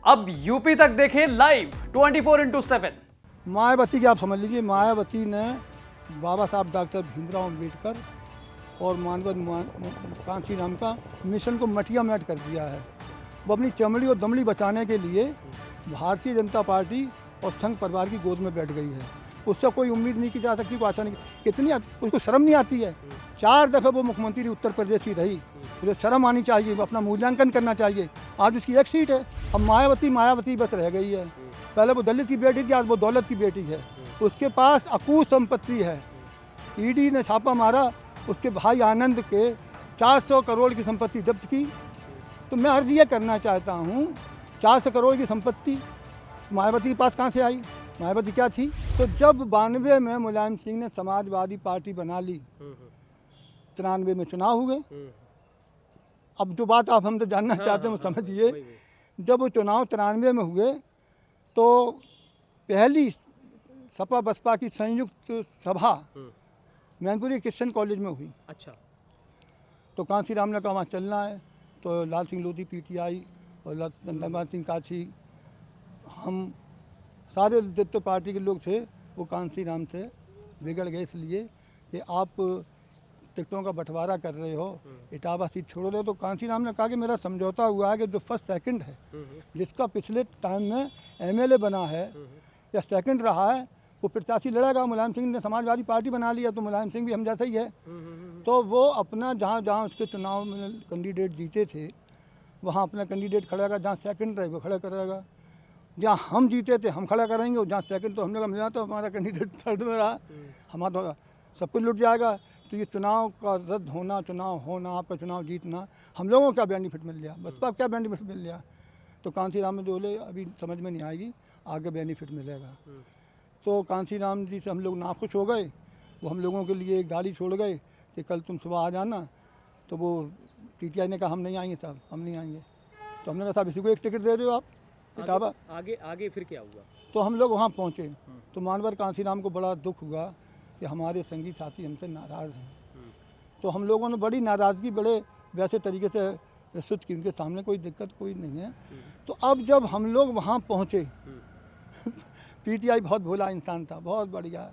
अब यूपी तक देखें लाइव 24/7। मायावती की आप समझ लीजिए, मायावती ने बाबा साहब डॉक्टर भीमराव अम्बेडकर और मानव कांची राम का मिशन को मटिया मैट कर दिया है। वो अपनी चमड़ी और दमड़ी बचाने के लिए भारतीय जनता पार्टी और संघ परिवार की गोद में बैठ गई है। उससे कोई उम्मीद नहीं की जा सकती, कोई आशा नहीं। कितनी उसको शर्म नहीं आती है? 4 दफ़े वो मुख्यमंत्री उत्तर प्रदेश की रही, उसे शर्म आनी चाहिए, वो अपना मूल्यांकन करना चाहिए। आज उसकी एक सीट है। अब मायावती बस रह गई है। पहले वो दलित की बेटी थी, आज वो दौलत की बेटी है। उसके पास अकूत संपत्ति है। ईडी ने छापा मारा, उसके भाई आनंद के 400 करोड़ की संपत्ति जब्त की। तो मैं अर्ज ये करना चाहता हूँ, 400 करोड़ की संपत्ति मायावती के पास कहाँ से आई? मायावती क्या थी? तो जब 92 में मुलायम सिंह ने समाजवादी पार्टी बना ली, 93 में चुनाव हुए। अब जो बात आप हमसे जानना चाहते हैं वो समझिए। जब वो चुनाव 93 में हुए तो पहली सपा बसपा की संयुक्त सभा मैनपुरी क्रिश्चियन कॉलेज में हुई। अच्छा। तो कांसी राम ने कहा वहाँ चलना है। तो लाल सिंह लोधी पीटीआई और नंदनपाल सिंह काछी, हम सारे जितने पार्टी के लोग थे वो कांसी राम से बिगड़ गए, इसलिए कि आप टिकटों का बंटवारा कर रहे हो, इटावा सीट छोड़ रहे हो। तो कांसी राम ने कहा कि मेरा समझौता हुआ है कि जो फर्स्ट सेकंड है, जिसका पिछले टाइम में एमएलए बना है या सेकंड रहा है, वो प्रत्याशी लड़ेगा। मुलायम सिंह ने समाजवादी पार्टी बना लिया, तो मुलायम सिंह भी हम जैसा ही है। तो वो अपना जहाँ उसके चुनाव में कैंडिडेट जीते थे वहाँ अपना कैंडिडेट खड़ा करेगा, जहाँ सेकंड रहे वो खड़ा करेगा। जहाँ हम जीते थे हम खड़ा करेंगे, और जहाँ सेकंड तो हमने कहा मिला तो हमारा कैंडिडेट थर्ड में रहा, हमारा तो सब कुछ लुट जाएगा। तो ये चुनाव का रद्द होना, चुनाव होना, आपका चुनाव जीतना, हम लोगों को क्या बेनिफिट मिल गया, बसपा को क्या बेनिफिट मिल गया? तो कांसी राम में जो बोले अभी समझ में नहीं आएगी, आगे बेनिफिट मिलेगा। तो कांसी राम जी से हम लोग नाखुश हो गए। वो हम लोगों के लिए एक गाड़ी छोड़ गए कि कल तुम सुबह आ जाना। तो वो टीटीआई ने कहा हम नहीं आएंगे साहब, हम नहीं आएंगे। तो हमने कहा साहब इसी को एक टिकट दे दो आप, इटावा। आगे फिर क्या हुआ? तो हम लोग वहाँ पहुँचे तो मानवर कांसी राम को बड़ा दुख हुआ कि हमारे संगी साथी हमसे नाराज़ हैं। तो हम लोगों ने बड़ी नाराज़गी बड़े वैसे तरीके से प्रस्तुत की, उनके सामने कोई दिक्कत कोई नहीं है। तो अब जब हम लोग वहाँ पहुँचे पीटीआई बहुत भोला इंसान था, बहुत बढ़िया,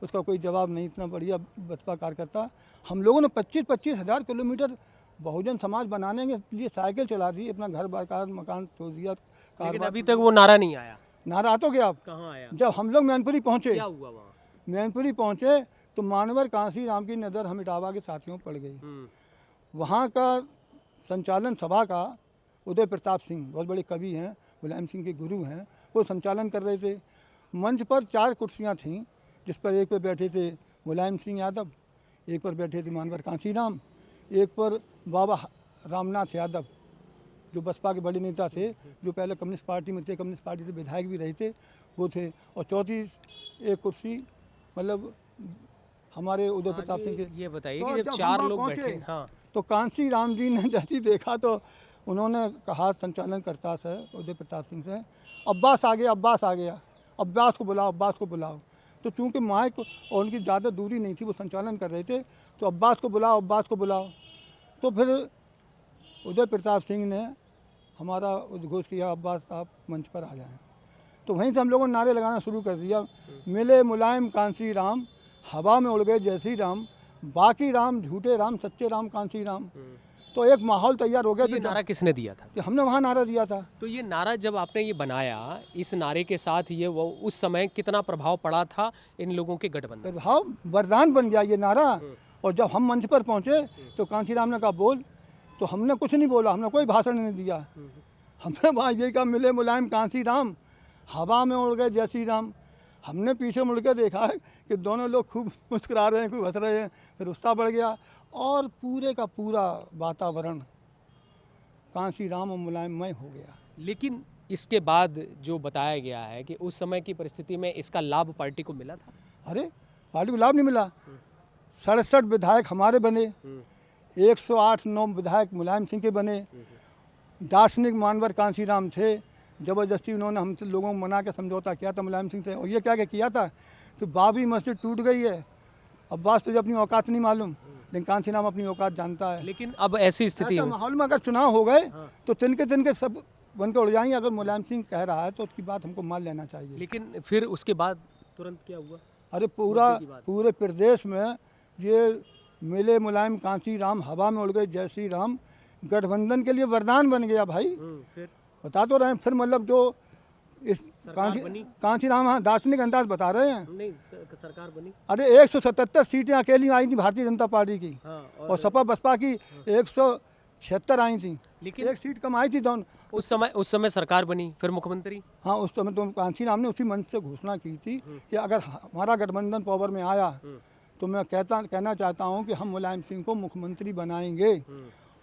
उसका कोई जवाब नहीं, इतना बढ़िया बसपा कार्यकर्ता। हम लोगों ने 25-25 हज़ार किलोमीटर बहुजन समाज बनाने के लिए साइकिल चला दी, अपना घर बार मकान छोड़ दिया। लेकिन अभी तक वो नारा नहीं आया। नारा तो गया, आप कहाँ आया? जब हम लोग मैनपुरी पहुँचे, क्या हुआ वहाँ? मैनपुरी पहुँचे तो मानवर कांसी राम की नज़र हम इटावा के साथियों पड़ गई। वहाँ का संचालन सभा का उदय प्रताप सिंह, बहुत बड़े कवि हैं, मुलायम सिंह के गुरु हैं, वो संचालन कर रहे थे। मंच पर 4 कुर्सियाँ थीं, जिस पर एक पर बैठे थे मुलायम सिंह यादव, एक पर बैठे थे मानवर कांसी राम, एक पर बाबा रामनाथ यादव जो बसपा के बड़े नेता थे, जो पहले कम्युनिस्ट पार्टी में थे, कम्युनिस्ट पार्टी से विधायक भी रहे थे, वो थे। और चौथी एक कुर्सी मतलब हमारे उदय प्रताप सिंह के। ये बताइए तो कि जब 4 लोग बैठे, हाँ, तो कांसी राम जी ने जैसे देखा तो उन्होंने कहा संचालन करता से उदय प्रताप सिंह से, अब्बास आ गया, अब्बास आ गया, अब्बास को बुलाओ, अब्बास को बुलाओ। तो चूँकि माइक और उनकी ज़्यादा दूरी नहीं थी, वो संचालन कर रहे थे, तो अब्बास को बुलाओ, अब्बास को बुलाओ। तो फिर उदय प्रताप सिंह ने हमारा उद्घोष किया, अब्बास आप मंच पर आ जाएं। तो वहीं से हम लोगों ने नारे लगाना शुरू कर दिया, मिले मुलायम कांसी राम, हवा में उड़ गए जैसी राम, बाकी राम झूठे राम, सच्चे राम कांसी राम। तो एक माहौल तैयार हो गया। तो ये नारा किसने दिया था? कि हमने वहाँ नारा दिया था। तो ये नारा जब आपने ये बनाया, इस नारे के साथ ये वो उस समय कितना प्रभाव पड़ा था इन लोगों के गठबंधन? प्रभाव वरदान बन गया ये नारा। और जब हम मंच पर पहुँचे तो कांसी राम ने कहा बोल, तो हमने कुछ नहीं बोला, हमने कोई भाषण नहीं दिया। हमने वहाँ ये कहा मिले मुलायम कांसी राम, हवा में उड़ गए जैसी राम। हमने पीछे मुड़ के देखा है कि दोनों लोग खूब मुस्कुरा रहे हैं, खूब हंस रहे हैं। फिर उत्साह बढ़ गया और पूरे का पूरा वातावरण कांसी राम और मुलायममय हो गया। लेकिन इसके बाद जो बताया गया है कि उस समय की परिस्थिति में इसका लाभ पार्टी को मिला था। अरे पार्टी को लाभ नहीं मिला। 67 विधायक हमारे बने, 108-9 विधायक मुलायम सिंह के बने। दार्शनिक मानवर कांसी राम थे, ज़बरदस्ती उन्होंने हमसे लोगों को मना के समझौता किया था मुलायम सिंह से। और ये क्या किया था कि बाबरी मस्जिद टूट गई है, अब्बास तुझे अपनी औकात नहीं मालूम, लेकिन कांसीराम अपनी औकात जानता है। लेकिन अब ऐसी स्थिति ऐसा में माहौल में अगर चुनाव हो गए तो तिनके सब बन के उड़ जाएंगे। अगर मुलायम सिंह कह रहा है तो उसकी बात हमको मान लेना चाहिए। लेकिन फिर उसके बाद तुरंत क्या हुआ? अरे मुद्दे की बात। पूरे प्रदेश में ये मिले मुलायम कांसी राम, हवा में उड़ गए जय श्री राम, गठबंधन के लिए वरदान बन गया भाई। फिर बता तो रहे हैं। फिर मतलब जो इस सरकार बनी? कांसी राम, हाँ, दार्शनिक अंदाज बता रहे हैं। नहीं, सरकार बनी। अरे 177 सीटें अकेली आई थी भारतीय जनता पार्टी की, हाँ, और सपा बसपा की 176 आई थी। लेकिन एक सीट कम आई थी दोनों। उस समय सरकार बनी, फिर मुख्यमंत्री। हाँ, उस समय तो कांसी राम ने उसी मंच से घोषणा की थी कि अगर हमारा गठबंधन पावर में आया तो मैं कहना चाहता हूँ कि हम मुलायम सिंह को मुख्यमंत्री बनाएंगे।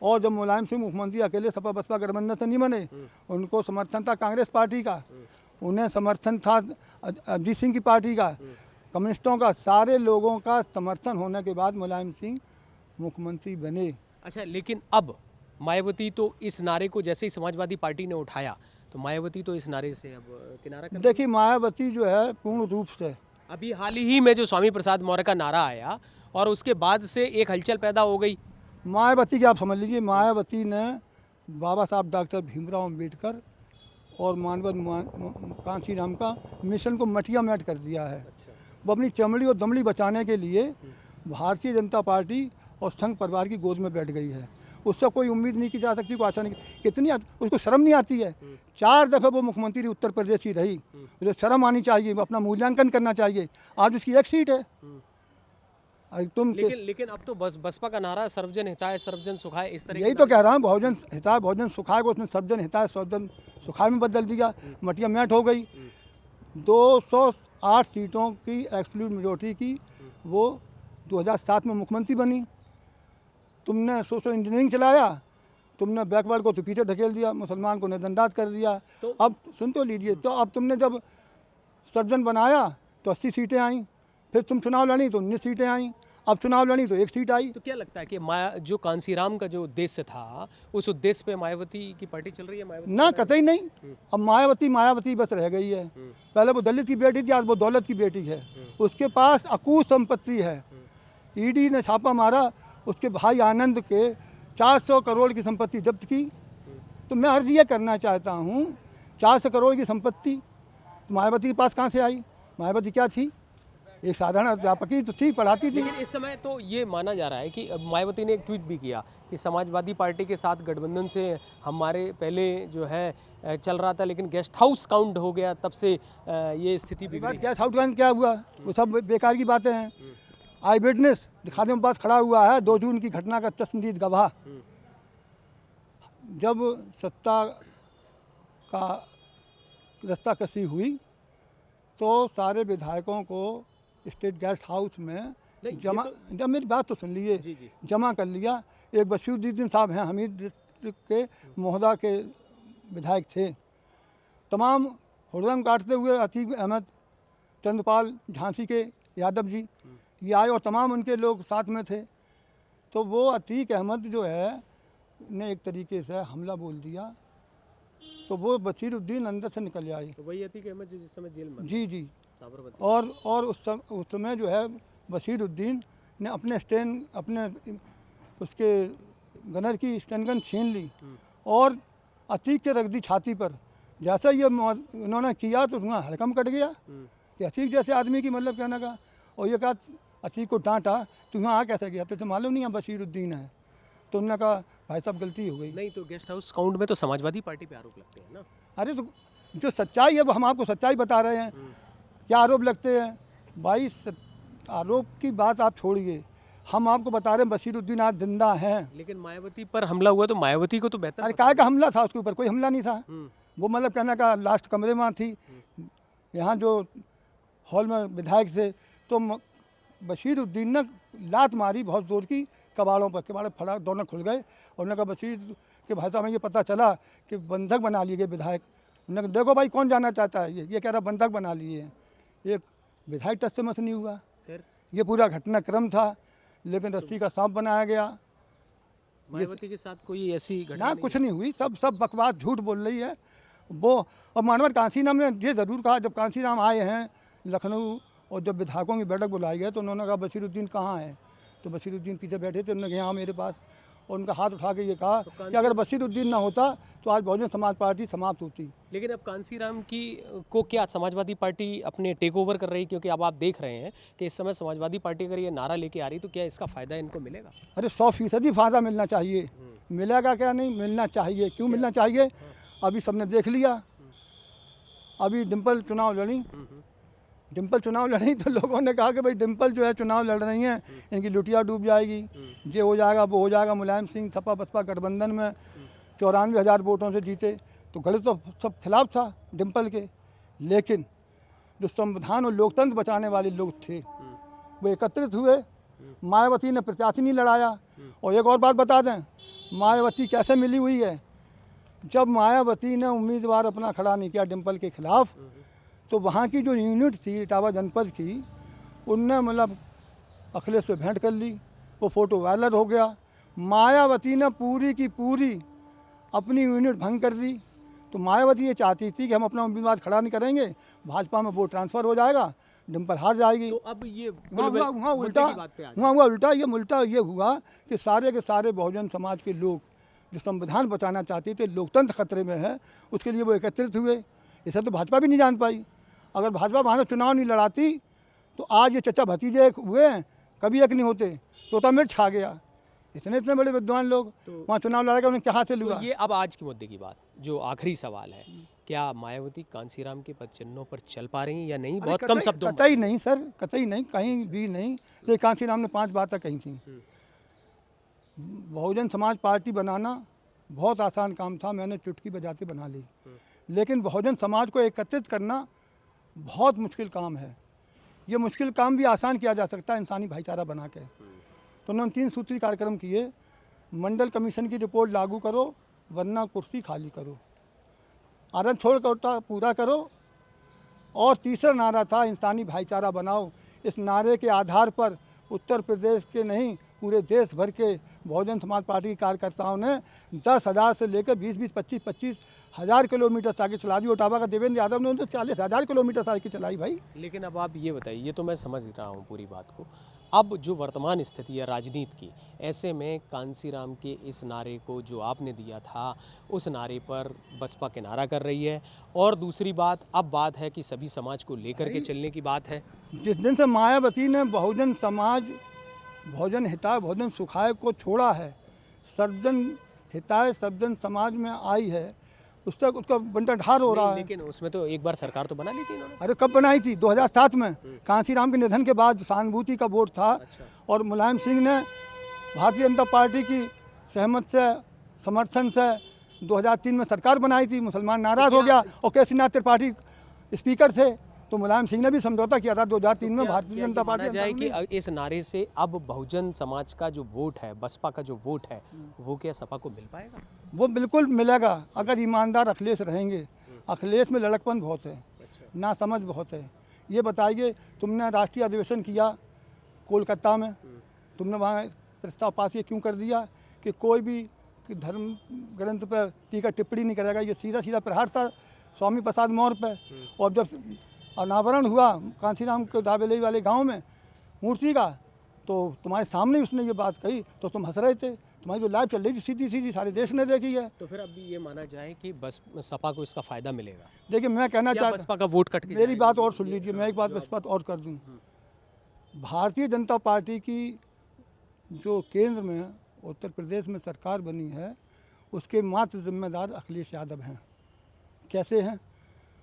और जब मुलायम सिंह मुख्यमंत्री अकेले सपा बसपा गठबंधन से नहीं बने, उनको समर्थन था कांग्रेस पार्टी का, उन्हें समर्थन था अजीत सिंह की पार्टी का, कम्युनिस्टों का, सारे लोगों का समर्थन होने के बाद मुलायम सिंह मुख्यमंत्री बने। अच्छा, लेकिन अब मायावती तो इस नारे को जैसे ही समाजवादी पार्टी ने उठाया तो मायावती तो इस नारे से अब किनारा कर। देखिए, मायावती जो है पूर्ण रूप से अभी हाल ही में जो स्वामी प्रसाद मौर्य का नारा आया और उसके बाद से एक हलचल पैदा हो गई। मायावती की आप समझ लीजिए, मायावती ने बाबा साहब डॉक्टर भीमराव अम्बेडकर और कांसी राम का मिशन को मटिया मैट कर दिया है। वो अपनी चमड़ी और दमड़ी बचाने के लिए भारतीय जनता पार्टी और संघ परिवार की गोद में बैठ गई है। उससे कोई उम्मीद नहीं की जा सकती, कोई आशा नहीं। कितनी उसको शर्म नहीं आती है? 4 दफ़े वो मुख्यमंत्री उत्तर प्रदेश की रही, मुझे शर्म आनी चाहिए, वो अपना मूल्यांकन करना चाहिए। आज उसकी एक सीट है। लेकिन अब तो बसपा का नारा सर्वजन हिताय सर्वजन सुखाय, इस तरह यही तो कह रहा हूँ, बहुजन हिताय बहुजन सुखाय को उसने सर्वजन हिताय सर्वजन सुखाय में बदल दिया, मटिया मैट हो गई। 208 सीटों की एब्सोल्यूट मेजॉरिटी की वो 2007 में मुख्यमंत्री बनी। तुमने सोशल इंजीनियरिंग चलाया, तुमने बैकवर्ड को तो पीछे धकेल दिया, मुसलमान को नजरअंदाज कर दिया। तो अब सुन तो लीजिए, तो अब तुमने जब सर्जन बनाया तो 80 सीटें आई, फिर तुम चुनाव लड़ी तो 19 सीटें आई, अब चुनाव लड़ी तो 1 सीट आई। तो क्या लगता है कि जो कांसीराम का जो उद्देश्य था उस उद्देश्य पे मायावती की पार्टी चल रही है? मायावती ना, कतई नहीं। अब मायावती बस रह गई है। पहले वो दलित की बेटी थी, आज वो दौलत की बेटी है। उसके पास अकूत संपत्ति है। ईडी ने छापा मारा, उसके भाई आनंद के 400 करोड़ की संपत्ति जब्त की। तो मैं अर्ज ये करना चाहता हूँ, 400 करोड़ की संपत्ति मायावती के पास कहाँ से आई? मायावती क्या थी? एक साधारण अध्यापक ही तो थी, पढ़ाती थी। लेकिन इस समय तो ये माना जा रहा है कि मायावती ने एक ट्वीट भी किया कि समाजवादी पार्टी के साथ गठबंधन से हमारे पहले जो है चल रहा था, लेकिन गेस्ट हाउस काउंट हो गया, तब से ये स्थिति बिगड़ी। गेस्ट हाउस काउंट क्या हुआ? वो सब बेकार की बातें हैं। आई विटनेस दिखाने के पास खड़ा हुआ है, 2 जून की घटना का चश्मदीद गवाह। जब सत्ता का रस्ता कसी हुई तो सारे विधायकों को स्टेट गेस्ट हाउस में जमा, जब मेरी बात तो सुन लीजिए, जमा कर लिया। एक बशीरुद्दीन साहब हैं, हमीद डिस्ट्रिक्ट के मोहदा के विधायक थे। तमाम हुड़दंग काटते हुए अतीक अहमद, चंद्रपाल झांसी के यादव जी ये आए और तमाम उनके लोग साथ में थे। तो वो अतीक अहमद जो है ने एक तरीके से हमला बोल दिया, तो वो बशीरुद्दीन अंदर से निकल आई। तो वही अतीक अहमद जो जिस समय जेल में। जी। और उस समय जो है बशीरुद्दीन ने अपने उसके गनर की स्टैंडगन छीन ली और अतीक के रख दी छाती पर। जैसा ये इन्होंने किया तो उनका हड़कम कट गया कि अतीक जैसे आदमी की मतलब कहने का। और ये कहा, अतीक को डांटा, तू यहाँ आ कैसे गया? तुझे मालूम नहीं है बशीरुद्दीन है? तो उन्होंने कहा, भाई साहब गलती हो गई। नहीं, तो गेस्ट हाउस काउंट में तो समाजवादी पार्टी पे आरोप लगते हैं ना। अरे तो जो सच्चाई है वो हम आपको सच्चाई बता रहे हैं। क्या आरोप लगते हैं भाई? आरोप की बात आप छोड़िए, हम आपको बता रहे हैं बशीरुद्दीन आज जिंदा हैं। लेकिन मायावती पर हमला हुआ तो मायावती को तो बेहतर। अरे काय का हमला था? उसके ऊपर कोई हमला नहीं था। वो मतलब कहने का लास्ट कमरे में थी, यहाँ जो हॉल में विधायक थे, तो बशीरुद्दीन ने लात मारी बहुत ज़ोर की कबाड़ों पर, कबाड़े फड़ा, दोनों खुल गए। और उन्होंने कहा, बशीर के भाई साहब हमें ये पता चला कि बंधक बना लिए गए विधायक। उन्होंने कहा, देखो भाई कौन जाना चाहता है? ये कह रहा बंधक बना लिए हैं। एक विधायक टच से मस नहीं हुआ। फिर ये पूरा घटनाक्रम था, लेकिन रस्सी का सांप बनाया गया। मायावती के साथ कोई ऐसी घटना ना कुछ नहीं हुई, सब बकवास झूठ बोल रही है वो। और मानवर कांसी राम ने ये ज़रूर कहा, जब कांसी राम आए हैं लखनऊ और जब विधायकों की बैठक बुलाई गई तो उन्होंने कहा बशीरुद्दीन कहाँ है? तो बशीरुद्दीन पीछे बैठे थे, उन्होंने कहा हाँ मेरे पास। और उनका हाथ उठा के ये कहा कि अगर बशीरुद्दीन ना होता तो आज बहुजन समाज पार्टी समाप्त होती। लेकिन अब कांसीराम की को क्या समाजवादी पार्टी अपने टेक ओवर कर रही है? क्योंकि अब आप देख रहे हैं कि इस समय समाजवादी पार्टी अगर ये नारा लेके आ रही तो क्या इसका फ़ायदा इनको मिलेगा? अरे 100% फ़ायदा मिलना चाहिए। मिलेगा क्या, नहीं मिलना चाहिए। क्यों मिलना चाहिए? अभी सबने देख लिया, अभी डिम्पल चुनाव लड़ी, डिम्पल चुनाव लड़ी तो लोगों ने कहा कि भाई डिम्पल जो है चुनाव लड़ रही हैं, इनकी लुटिया डूब जाएगी, ये हो जाएगा वो हो जाएगा। मुलायम सिंह सपा बसपा गठबंधन में 94,000 वोटों से जीते, तो गलत तो सब खिलाफ था डिम्पल के। लेकिन जो संविधान और लोकतंत्र बचाने वाले लोग थे वो एकत्रित हुए। मायावती ने प्रत्याशी नहीं लड़ाया। और एक और बात बता दें, मायावती कैसे मिली हुई है? जब मायावती ने उम्मीदवार अपना खड़ा नहीं किया डिम्पल के खिलाफ, तो वहाँ की जो यूनिट थी इटावा जनपद की, उनने मतलब अखिलेश से भेंट कर ली, वो फ़ोटो वायरल हो गया। मायावती ने पूरी की पूरी अपनी यूनिट भंग कर दी। तो मायावती ये चाहती थी कि हम अपना उम्मीदवार खड़ा नहीं करेंगे, भाजपा में वोट ट्रांसफ़र हो जाएगा, डिम्पल हार जाएगी। तो अब ये वहाँ मुल्क उल्टा की बात पे आ जाए। वहाँ उल्टा ये हुआ कि सारे के सारे बहुजन समाज के लोग जो संविधान बचाना चाहते थे, लोकतंत्र खतरे में है, उसके लिए वो एकत्रित हुए। इसे तो भाजपा भी नहीं जान पाई। अगर भाजपा वहाँ से चुनाव नहीं लड़ाती तो आज ये चचा भतीजे एक हुए हैं, कभी एक नहीं होते। तोता मिर्च खा गया। इतने इतने बड़े विद्वान लोग वहाँ चुनाव लड़ाएगा, उन्हें क्या हासिल हुआ? तो ये अब आज के मुद्दे की बात, जो आखिरी सवाल है, क्या मायावती कांसीराम के पद चिन्हों पर चल पा रही हैं या नहीं? बहुत कम शब्दों में। कतई नहीं सर, कतई नहीं, कहीं भी नहीं। ये कांसीराम ने 5 बातें कही थी। बहुजन समाज पार्टी बनाना बहुत आसान काम था, मैंने चुटकी बजाते बना ली। लेकिन बहुजन समाज को एकत्रित करना बहुत मुश्किल काम है। ये मुश्किल काम भी आसान किया जा सकता है इंसानी भाईचारा बना के। तो उन्होंने 3 सूत्री कार्यक्रम किए। मंडल कमीशन की रिपोर्ट लागू करो, वरना कुर्सी खाली करो। आरक्षण छोड़ कोटा पूरा करो। और तीसरा नारा था इंसानी भाईचारा बनाओ। इस नारे के आधार पर उत्तर प्रदेश के नहीं, पूरे देश भर के बहुजन समाज पार्टी के कार्यकर्ताओं ने 10,000 से लेकर 20-20, 25-25 हज़ार किलोमीटर साइकिल चला दी। ओटावा का देवेंद्र यादव ने तो 40,000 किलोमीटर साइकिल चलाई भाई। लेकिन अब आप ये बताइए, ये तो मैं समझ रहा हूँ पूरी बात को, अब जो वर्तमान स्थिति है राजनीति की, ऐसे में कांसीराम के इस नारे को जो आपने दिया था, उस नारे पर बसपा किनारा कर रही है। और दूसरी बात, अब बात है कि सभी समाज को लेकर के चलने की बात है। जिस दिन से मायावती ने बहुजन समाज, बहुजन हिताय बहुजन सुखाय को छोड़ा है, सर्वजन हिताय सर्वजन समाज में आई है, उस तक उसका बंटाढार हो रहा है। लेकिन उसमें तो एक बार सरकार तो बना ली थी इन्होंने। अरे कब बनाई थी? 2007 में कांसीराम के निधन के बाद सहानुभूति का वोट था। और मुलायम सिंह ने भारतीय जनता पार्टी की सहमत से, समर्थन से 2003 में सरकार बनाई थी। मुसलमान नाराज़ हो गया और केसीनाथ त्रिपाठी स्पीकर थे, तो मुलायम सिंह ने भी समझौता किया था 2003 में भारतीय जनता पार्टी। जाए कि इस नारे से अब बहुजन समाज का जो वोट है, बसपा का जो वोट है, वो क्या सपा को मिल पाएगा? वो बिल्कुल मिलेगा अगर ईमानदार अखिलेश रहेंगे। अखिलेश में लड़कपन बहुत है, ना समझ बहुत है। ये बताइए, तुमने राष्ट्रीय अधिवेशन किया कोलकाता में, तुमने वहाँ प्रस्ताव पास किया, क्यों कर दिया कि कोई भी धर्म ग्रंथ पर टीका टिप्पणी नहीं करेगा? ये सीधा सीधा प्रहार था स्वामी प्रसाद मौर्य पे। और जब अनावरण हुआ कांसीराम के दावेली वाले गांव में मूर्ति का, तो तुम्हारे सामने उसने ये बात कही, तो तुम हंस रहे थे। तुम्हारी जो लाइव चल रही थी सीधी सीधी सारे देश ने देखी है। तो फिर अभी ये माना जाए कि बस सपा को इसका फायदा मिलेगा? देखिए, मैं कहना चाहता, बसपा का वोट कट के मेरी बात और सुन लीजिए, मैं एक बात बस बात और कर दूं। भारतीय जनता पार्टी की जो केंद्र में उत्तर प्रदेश में सरकार बनी है, उसके मात्र जिम्मेदार अखिलेश यादव हैं। कैसे हैं?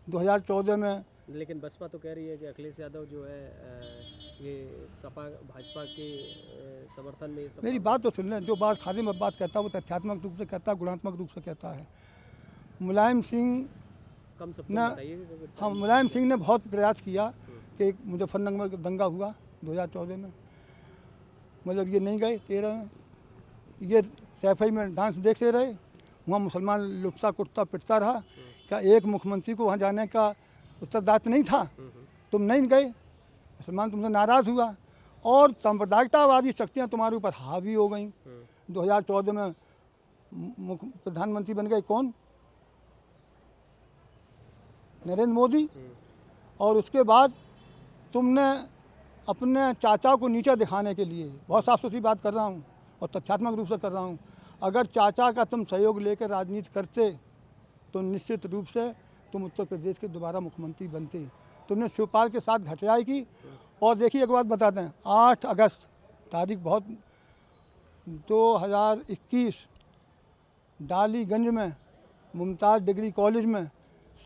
2014 में। लेकिन बसपा तो कह रही है कि अखिलेश यादव जो है ये सपा भाजपा के समर्थन में। मेरी बात तो सुन लें, जो बात खादिम अब्बास कहता है वो तथ्यात्मक रूप से कहता है, गुणात्मक रूप से कहता है। मुलायम सिंह मुलायम सिंह ने बहुत प्रयास किया कि मुजफ्फरनगर में दंगा हुआ 2014 में, मतलब ये नहीं गए 13 में, ये सैफई में डांस देखते रहे, वहाँ मुसलमान लुटता कुटता पिटता रहा। क्या एक मुख्यमंत्री को वहाँ जाने का उत्तरदायित्व नहीं था? तुम नहीं गए, मुसलमान तुमसे नाराज़ हुआ और सांप्रदायिकतावादी शक्तियाँ तुम्हारे ऊपर हावी हो गई। 2014 में प्रधानमंत्री बन गए कौन? नरेंद्र मोदी। और उसके बाद तुमने अपने चाचा को नीचा दिखाने के लिए, बहुत साफ सुथरी बात कर रहा हूँ, और तथ्यात्मक रूप से कर रहा हूँ। अगर चाचा का तुम सहयोग लेकर राजनीति करते तो निश्चित रूप से तुम उत्तर प्रदेश के दोबारा मुख्यमंत्री बनते। तुमने शिवपाल के साथ घटियाई की। और देखिए एक बात बताते हैं, 8 अगस्त तारीख बहुत 2021 डालीगंज में मुमताज़ डिग्री कॉलेज में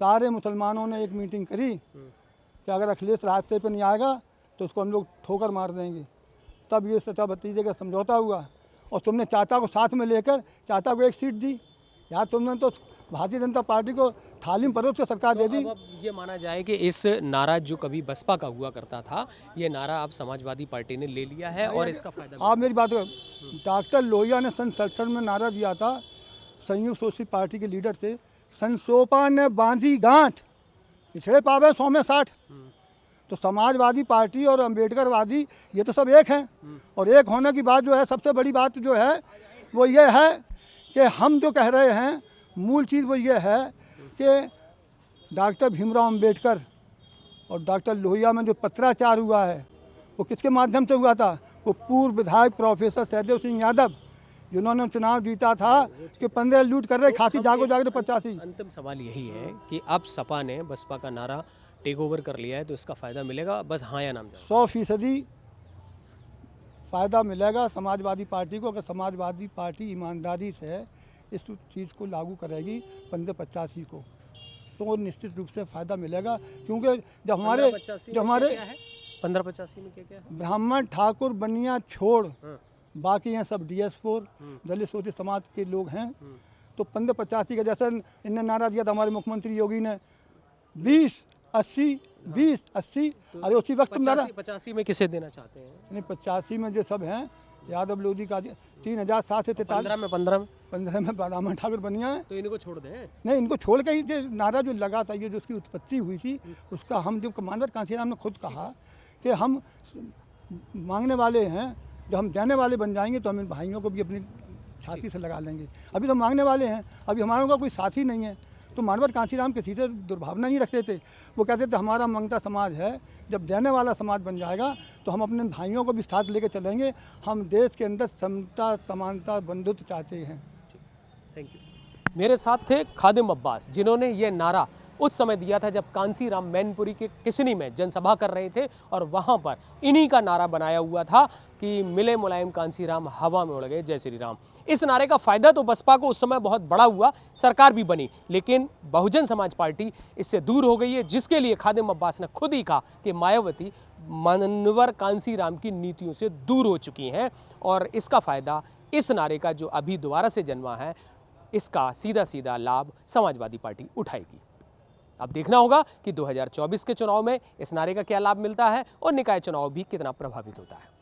सारे मुसलमानों ने एक मीटिंग करी कि अगर अखिलेश रास्ते पे नहीं आएगा तो उसको हम लोग ठोकर मार देंगे। तब ये सचा भतीजे का समझौता हुआ और तुमने चाचा को साथ में लेकर चाचा को एक सीट दी। यार तुमने तो भारतीय जनता पार्टी को थाली में परोस के सरकार दे दी। अब ये माना जाए कि इस नारा जो कभी बसपा का हुआ करता था, ये नारा अब समाजवादी पार्टी ने ले लिया है और इसका फायदा आप मेरी बात करो, डॉक्टर लोहिया ने सन 67 में नारा दिया था, संयुक्त सोशलिस्ट पार्टी के लीडर थे, संसोपा ने बांधी गांठ पिछड़े पावे 100 में 60। तो समाजवादी पार्टी और अम्बेडकरवादी ये तो सब एक हैं। और एक होने की बात जो है, सबसे बड़ी बात जो है वो ये है कि हम जो कह रहे हैं मूल चीज़ वो ये है कि डॉक्टर भीमराव अम्बेडकर और डॉक्टर लोहिया में जो पत्राचार हुआ है वो किसके माध्यम से हुआ था? वो पूर्व विधायक प्रोफेसर सहदेव सिंह यादव, जिन्होंने चुनाव जीता था कि 15 लूट कर रहे, खाती जागो जागो 85। अंतिम सवाल यही है कि अब सपा ने बसपा का नारा टेक ओवर कर लिया है, तो इसका फायदा मिलेगा? बस हाँ या नाम जाओ। 100% फ़ायदा मिलेगा समाजवादी पार्टी को, अगर समाजवादी पार्टी ईमानदारी से इस चीज़ को लागू करेगी 1585 को, तो वो निश्चित रूप से फ़ायदा मिलेगा। क्योंकि जब हमारे 1585 में क्या है? ब्राह्मण ठाकुर बनिया छोड़ बाकी हैं सब DS4 दलित शोषित समाज के लोग हैं। तो 1585 का जैसे इनने नारा दिया था हमारे मुख्यमंत्री योगी ने 20-80 अरे उसी वक्त तुम नारा 85 में किसे देना चाहते हैं? नहीं 85 में जो सब हैं यादव लोधी का 3743 15 में ब्राह्मण ठाकुर बनिया है। तो इनको छोड़ दें? नहीं, इनको छोड़ के ही जो नारा जो लगा था, ये जो उसकी उत्पत्ति हुई थी उसका हम जब कमांडर कांसीराम ने खुद कहा कि हम मांगने वाले हैं, जब हम देने वाले बन जाएंगे तो हम इन भाइयों को भी अपनी छाती से लगा लेंगे। अभी तो मांगने वाले हैं, अभी हमारे का कोई साथी नहीं है। तो मानवर कांसीराम किसी से दुर्भावना नहीं रखते थे। वो कहते थे हमारा मांगता समाज है, जब देने वाला समाज बन जाएगा तो हम अपने भाइयों को भी साथ लेके चलेंगे। हम देश के अंदर समता समानता बंधुत्व चाहते हैं। Thank you. मेरे साथ थे खादिम अब्बास, जिन्होंने ये नारा उस समय दिया था जब कांसीराम मैनपुरी के किसनी में जनसभा कर रहे थे और वहाँ पर इन्हीं का नारा बनाया हुआ था कि मिले मुलायम कांसीराम हवा में उड़ गए जय श्री राम। इस नारे का फायदा तो बसपा को उस समय बहुत बड़ा हुआ, सरकार भी बनी, लेकिन बहुजन समाज पार्टी इससे दूर हो गई है, जिसके लिए खादिम अब्बास ने खुद ही कहा कि मायावती मानवर कांसीराम की नीतियों से दूर हो चुकी हैं और इसका फायदा इस नारे का जो अभी दोबारा से जन्मा है, इसका सीधा सीधा लाभ समाजवादी पार्टी उठाएगी। अब देखना होगा कि 2024 के चुनाव में इस नारे का क्या लाभ मिलता है और निकाय चुनाव भी कितना प्रभावित होता है।